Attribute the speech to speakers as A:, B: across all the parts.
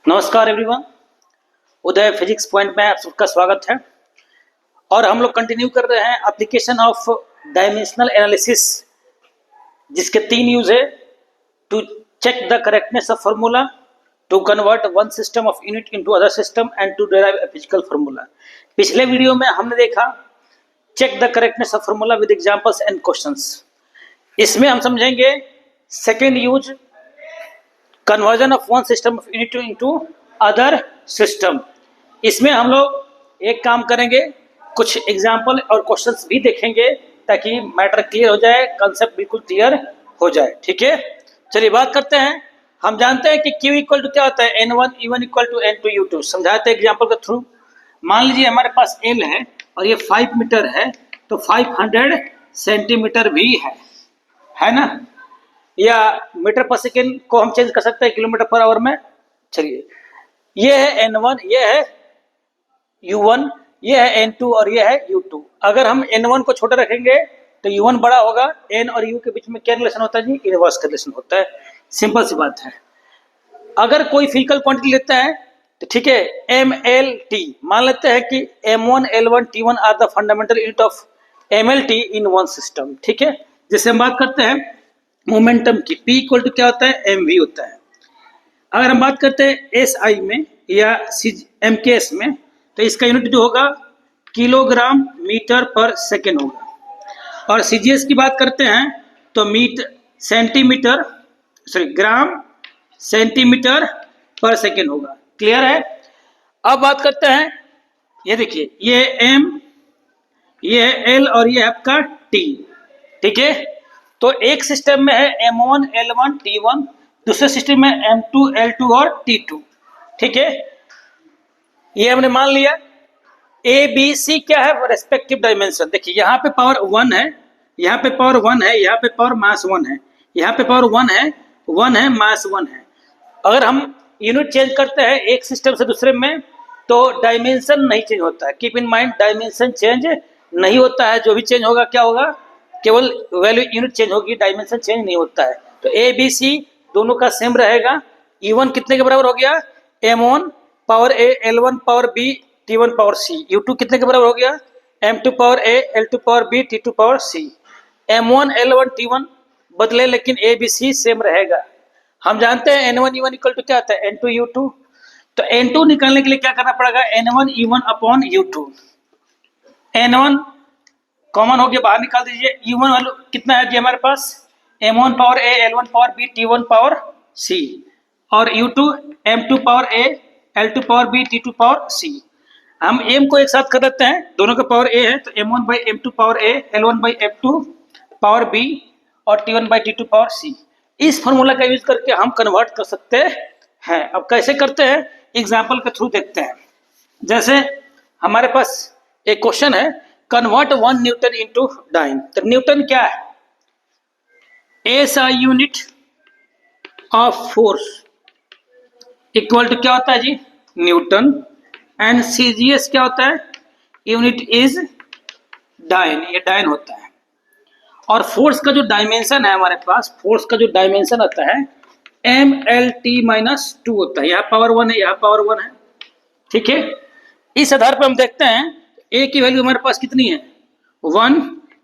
A: नमस्कार एवरीवन। उदय physics point में आप सबका स्वागत है और हम लोग कंटिन्यू कर रहे हैं एप्लीकेशन ऑफ डायमेंशनल एनालिसिस, जिसके 3 यूज है। To check the correctness of formula, to convert one system of unit into other system and to derive a physical formula. पिछले वीडियो में हमने देखा check the correctness of formula with examples and questions. इसमें हम समझेंगे second use, conversion of one system of unit into other system. इसमें हम लोग एक काम करेंगे, कुछ एग्जाम्पल और क्वेश्चंस भी देखेंगे ताकि मैटर क्लियर हो जाए, कंसेप्ट बिल्कुल क्लियर हो जाए। ठीक है, चलिए बात करते हैं। हम जानते हैं कि Q इक्वल टू क्या होता है, N1 E1 equal to N2 U2। समझाते हैं एग्जाम्पल के थ्रू। मान लीजिए हमारे पास L है और ये 5 मीटर है, तो 500 सेंटीमीटर भी है ना, या मीटर पर सेकेंड को हम चेंज कर सकते हैं किलोमीटर पर आवर में। चलिए, ये है N1, ये है U1, ये है N2 और ये है U2। अगर हम N1 को छोटा रखेंगे तो U1 बड़ा होगा। N और U के बीच में क्या रिलेशन होता है जी, इनवर्स का रिलेशन होता है। सिंपल सी बात है। अगर कोई फिजिकल क्वांटिटी लेता है तो ठीक है, MLT मान लेते हैं कि M1 L1 T1 are the fundamental unit of MLT in one system. ठीक है, जैसे हम बात करते हैं मोमेंटम की, P इक्वल टू क्या होता है, mv होता है। अगर हम बात करते हैं SI में या MKS में, तो इसका यूनिट जो होगा किलोग्राम मीटर पर सेकेंड होगा। और CGS की बात करते हैं तो ग्राम सेंटीमीटर पर सेकेंड होगा। क्लियर है। अब बात करते हैं, ये देखिए, ये M, ये है L और ये है आपका T। ठीक है, तो एक सिस्टम में है M1 L1 T1, दूसरे सिस्टम में M2 L2 और T2। ठीक है, ये हमने मान लिया। ABC क्या है, रेस्पेक्टिव डायमेंशन। देखिए यहाँ पे पावर 1 है, यहाँ पे पावर 1 है, यहाँ पे पावर मास 1 है, यहाँ पे पावर 1 है मास 1 है। अगर हम यूनिट चेंज करते हैं एक सिस्टम से दूसरे में तो डायमेंशन नहीं चेंज होता है। Keep in mind, dimension change नहीं होता है। जो भी चेंज होगा क्या होगा, केवल वैल्यू यूनिट चेंज होगी, डायमेंशन चेंज नहीं होता है। तो ABC दोनों का सेम रहेगा। E1 कितने के बराबर हो गया, M1 power A L1 power B T1 power C। U2 कितने के बराबर हो गया, M2 power A L2 power B T2 power C। M1 L1 T1 बदले लेकिन ABC सेम रहेगा। हम जानते हैं N1 E1 इक्वल टू क्या होता है, N2 U2। तो N2 निकालने के लिए क्या करना पड़ेगा, N1 E1 upon U2। N1 common हो गया, बाहर निकाल दीजिए। U1 वैल्यू कितना है जी हमारे पास, M1 power A L1 power B T1 power C, और U2 M2 power A L2 power B T2 power C। हम M को एक साथ कर देते हैं, दोनों का पावर A है, तो M1 by M2 power A L1 by M2 power B और T1 by T2 power C। इस फॉर्मूला का यूज करके हम कन्वर्ट कर सकते हैं। अब कैसे करते हैं, एग्जाम्पल के थ्रू देखते हैं। जैसे हमारे पास एक क्वेश्चन है, कन्वर्ट 1 न्यूटन इंटू डाइन। तो न्यूटन क्या है, SI unit of force equal to क्या होता है जी, न्यूटन। एंड CGS क्या होता है, यूनिट इज डाइन, ये डाइन होता है। और फोर्स का जो डायमेंशन है हमारे पास, फोर्स का जो डायमेंशन आता है MLT-2 होता है। यहाँ पावर 1 है, यहाँ पावर 1 है। ठीक है, इस आधार पर हम देखते हैं A की वैल्यू हमारे पास कितनी है, 1,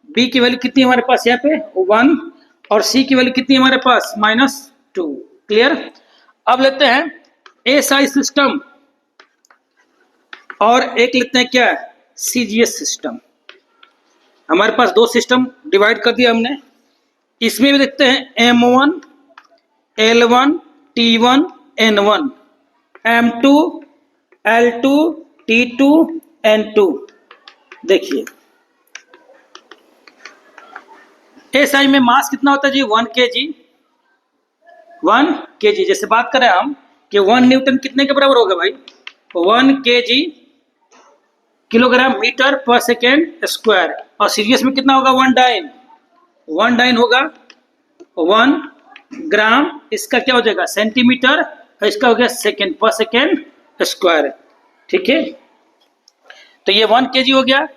A: B की वैल्यू कितनी है हमारे पास यहाँ पे 1, और C की वैल्यू कितनी है हमारे पास -2। क्लियर। अब लेते हैं SI सिस्टम और एक लेते हैं क्या, CGS सिस्टम। हमारे पास 2 सिस्टम डिवाइड कर दिया हमने। इसमें भी देखते हैं M1 L1 T1 N1, M2 L2 T2 N2। देखिए SI में मास कितना होता है जी, 1 kg। 1 kg, जैसे बात करें हम कि 1 न्यूटन कितने के बराबर होगा भाई, 1 kg किलोग्राम मीटर पर सेकेंड स्क्वायर। और सीरियस में कितना होगा, 1 डाइन होगा 1 ग्राम, इसका क्या हो जाएगा सेंटीमीटर, और इसका हो गया सेकेंड पर सेकेंड स्क्वायर। ठीक है, तो ये 1 kg हो गया,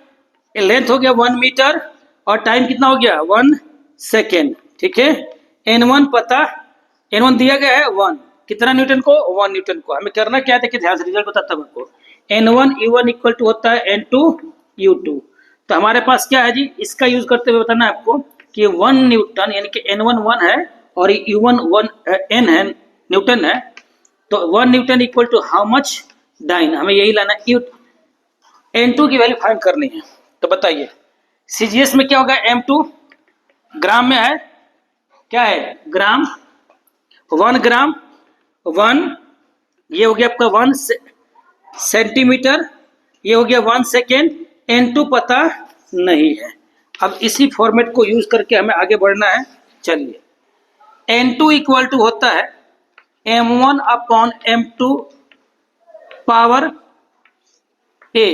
A: लेंथ हो गया 1 मीटर, और टाइम कितना हो गया 1 सेकेंड। ठीक है, N1 पता, N1 दिया गया है 1, कितना न्यूटन को? 1 न्यूटन को। हमें करना क्या है, देखिए ध्यान से, रिजल्ट बताता हूं आपको। N1 U1 इक्वल टू होता है N2 U2। तो हमारे पास क्या है जी, इसका यूज करते हुए बताना है आपको कि 1 न्यूटन यानी कि N1 1 है और U1 1 N है, न्यूटन है। तो 1 newton equal to how much dyne, हमें यही लाना है। N2 की वैल्यू फाइंड करनी है। तो बताइए सीजीएस में क्या होगा? M2 ग्राम में है, क्या है? ग्राम। 1 ग्राम 1, ये हो गया आपका 1 सेंटीमीटर, ये हो गया 1 सेकेंड। N2 पता नहीं है। अब इसी फॉर्मेट को यूज करके हमें आगे बढ़ना है। चलिए, N2 इक्वल टू होता है M1 upon M2 power A।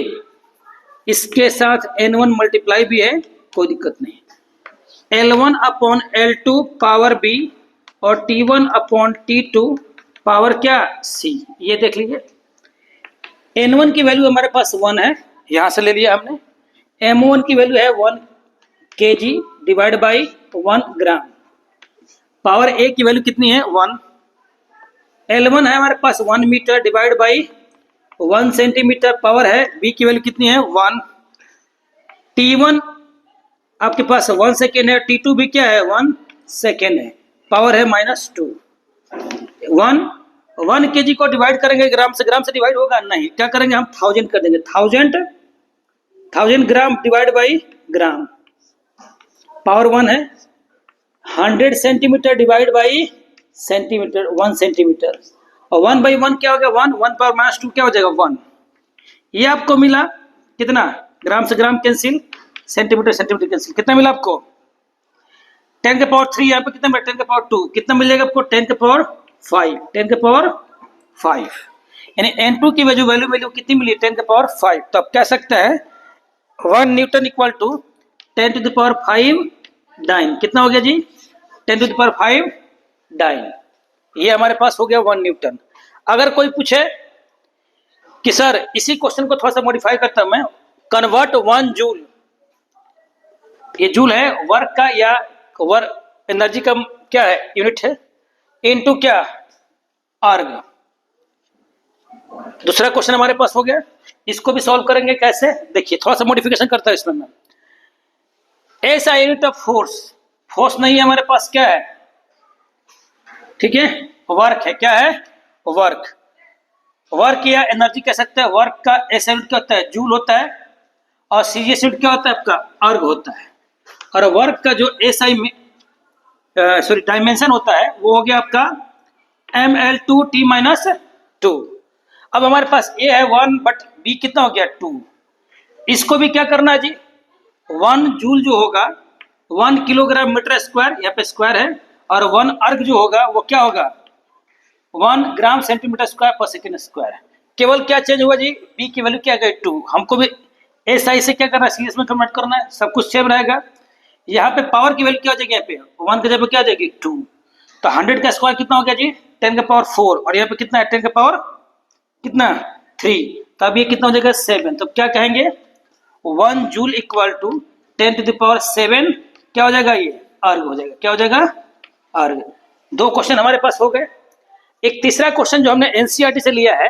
A: इसके साथ N1 मल्टीप्लाई भी है, कोई दिक्कत नहीं। L1 upon L2 power B और T1 अपॉन T2 पावर क्या? C। ये देख लीजिए, N1 की वैल्यू हमारे पास 1 है, यहां से ले लिया हमने। M1 की वैल्यू है 1 kg divide by 1 gram. Power A की वैल्यू कितनी है? 1। L1 है हमारे पास 1 metre divide by 1 centimetre. Power है B की वैल्यू कितनी है? 1। T1 आपके पास 1 सेकेंड है, T2 भी क्या है? 1 सेकेंड है। पावर है -2। 1 kg को डिवाइड करेंगे ग्राम से, ग्राम से डिवाइड होगा नहीं, क्या करेंगे हम? 1000 कर देंगे। 1000 gram divide by gram, power 1 है। 100 centimetre divide by centimetre, 1 centimetre. और 1 बाई 1 क्या हो गया? 1। 1 पावर -2 क्या हो जाएगा? 1। ये आपको मिला कितना? ग्राम से gram cancel, centimetre centimetre cancel. कितना मिला आपको? 10 के पावर 3। यहाँ पे कितना मिला? 10 के पावर 2। कितना मिलेगा आपको? 10 के पावर 5। 10 के पावर 5 यानी N2 की वैल्यू कितनी मिली? 10 के पावर 5। तो आप कह सकते हैं 1 newton equal to 10 to the power 5 dyne. कितना हो गया जी? 10 टू द पावर 5 डाइन। ये हमारे पास हो गया 1 न्यूटन। अगर कोई पूछे कि सर इसी क्वेश्चन को थोड़ा सा मॉडिफाई करता हूं मैं, कन्वर्ट 1 जूल, ये जूल है वर्क का या वर्क एनर्जी का क्या है? यूनिट है, इनटू क्या? अर्ग। दूसरा क्वेश्चन हमारे पास हो गया। इसको भी सॉल्व करेंगे कैसे? देखिए थोड़ा सा मॉडिफिकेशन करता है इसमें मैं। ऐसा यूनिट ऑफ फोर्स, फोर्स नहीं है हमारे पास, क्या है? ठीक है, वर्क है। क्या है? वर्क। वर्क या एनर्जी कह सकते हैं। वर्क का ऐसा यूनिट क्या होता है? जूल होता है। और सीजीएस यूनिट क्या होता है आपका? अर्ग होता है। और वर्क का जो एसआई में डायमेंशन होता है वो हो गया आपका mL2T-2। अब हमारे पास ए है 1 बट बी कितना हो गया? 2। इसको भी क्या करना है जी? 1 जूल जो होगा 1 किलोग्राम मीटर स्क्वायर, यहाँ पे स्क्वायर है, और 1 अर्ग जो होगा वो क्या होगा? 1 ग्राम सेंटीमीटर स्क्वायर पर सेकेंड स्क्वायर। केवल क्या चेंज हुआ जी? बी की वैल्यू क्या गई? 2। हमको भी एसआई से क्या करना है? सीएस में कन्वर्ट करना है। सब कुछ सेम रहेगा। यहाँ पे पावर की वैल्यू क्या हो जाएगी? यहाँ पे 1 की जगह क्या हो जाएगी? 2। तो 100 का स्क्वायर कितना हो गया जी? 10 का पावर 4। और यहाँ पे कितना है? 10 का पावर कितना? 3। तो अब ये कितना हो जाएगा? 7। तो क्या कहेंगे? 1 joule equal to 10 to the power 7 क्या हो जाएगा? ये अर्ग हो जाएगा। क्या हो जाएगा? अर्ग। 2 क्वेश्चन हमारे पास हो गए। एक तीसरा क्वेश्चन जो हमने एनसीईआरटी से लिया है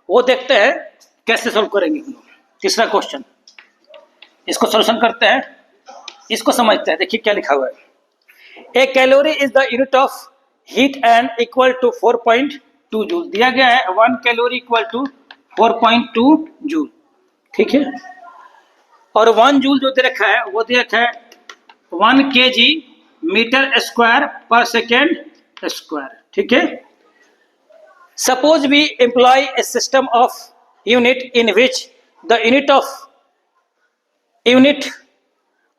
A: वो देखते हैं कैसे सॉल्व करेंगे। तीसरा क्वेश्चन, इसको सॉल्यूशन करते हैं, इसको समझते हैं। देखिए क्या लिखा हुआ है। A calorie is the unit of heat and equal to 4.2 joule. दिया गया है 1 कैलोरी इक्वल टू 4.2 जूल। ठीक है, और 1 जूल जो दे रखा है वो दे रखा है 1 kg मीटर स्क्वायर पर सेकेंड स्क्वायर। ठीक है, suppose we employ a system of unit in which the unit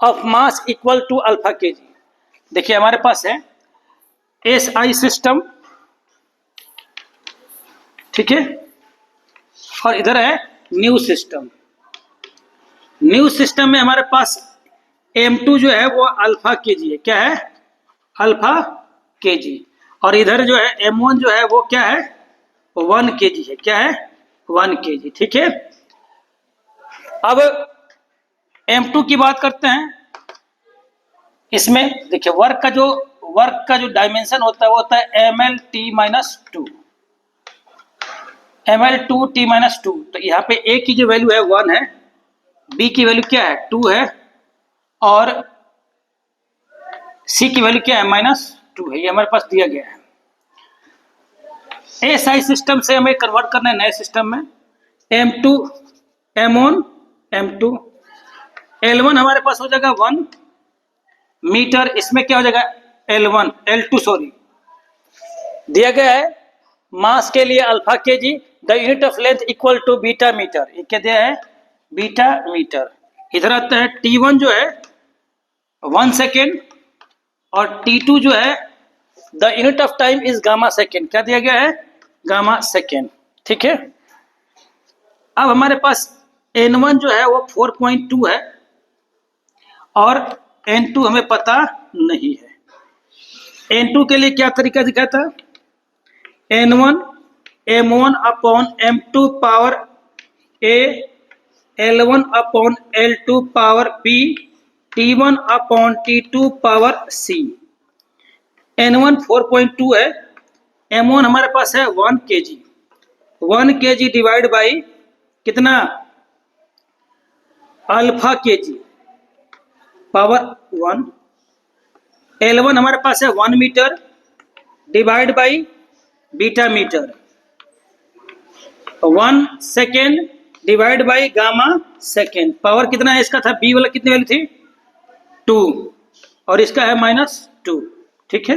A: of mass equal to alpha kg। देखिए हमारे पास है एसआई सिस्टम, ठीक है, और इधर है न्यू सिस्टम। न्यू सिस्टम में हमारे पास M2 जो है वो अल्फा kg है। क्या है? Alpha kg। और इधर जो है M1 जो है वो क्या है? 1 kg है। क्या है? 1 kg। ठीक है, अब M2 की बात करते हैं। इसमें देखिए वर्क का जो डायमेंशन होता है वो होता है mL T-2। Ml2T-2। तो यहाँ पे A की जो वैल्यू है 1 है, B की वैल्यू क्या है 2 है, और C की वैल्यू क्या है -2 है। ये हमारे पास दिया गया है। एसआई सिस्टम से हमें कन्वर्ट करना है नए सिस्टम में। M2 M1 M2 L1 हमारे पास हो जाएगा 1 मीटर, इसमें क्या हो जाएगा L2 सॉरी, दिया गया है मास के लिए alpha KG, the unit of length equal to beta metre. ये क्या दिया है बीटा मीटर। इधर आता है T1 जो है 1 सेकेंड, और T2 जो है the unit of time is gamma second. क्या दिया गया है गामा सेकेंड। ठीक है, अब हमारे पास N1 जो है वो 4.2 है और N2 हमें पता नहीं है। N2 के लिए क्या तरीका दिखा था, N1 M1 upon M2 power A, L1 upon L2 power B, T1 upon T2 power C। N1 4.2 है, M1 हमारे पास है 1 kg, 1 kg डिवाइड बाई कितना अल्फा kg पावर 1। L1 हमारे पास है 1 metre divide by beta metre, 1 second divide by gamma second. Power कितना है इसका था, बी वाला कितनी वैल्यू थी 2, और इसका है -2। ठीक है,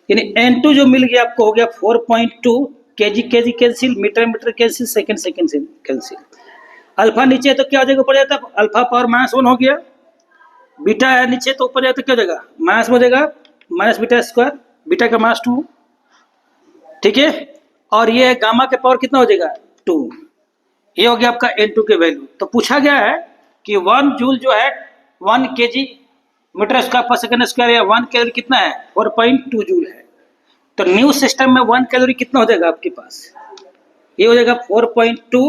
A: यानी N2 जो मिल गया आपको हो गया 4.2 kg kg cancel, metre metre cancel, second second cancel. Alpha नीचे है तो क्या हो जाएगा ऊपर जाता, अल्फा पावर -1 हो गया। बीटा है नीचे तो ऊपर जाए तो क्या हो जाएगा माइनस हो जाएगा, माइनस बीटा स्क्वायर, बीटा का -2। ठीक है, और ये गामा के पावर कितना हो जाएगा 2। ये हो गया आपका N2 के वैल्यू। तो पूछा गया है कि 1 जूल जो है 1 kg मीटर स्क्वायर पर सेकंड स्क्वायर, या 1 कैलोरी कितना है 4.2 जूल है। तो न्यू सिस्टम में 1 कैलोरी कितना हो जाएगा आपके पास, ये हो जाएगा 4.2,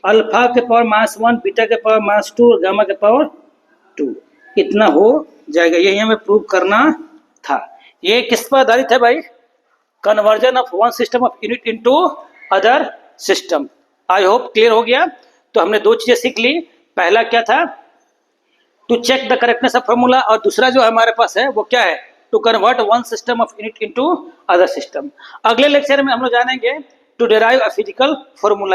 A: अल्फा के पावर -1, बीटा के पावर -2 और गामा के पावर 2, इतना हो जाएगा। यही हमें प्रूव करना था। ये किस पर आधारित है भाई, conversion of one system of unit into other system. I hope clear हो गया। तो हमने 2 चीजें सीख ली। पहला क्या था, to check the correctness of formula, और दूसरा जो हमारे पास है वो क्या है, to convert one system of unit into other system. अगले लेक्चर में हम लोग जानेंगे to derive a physical formula.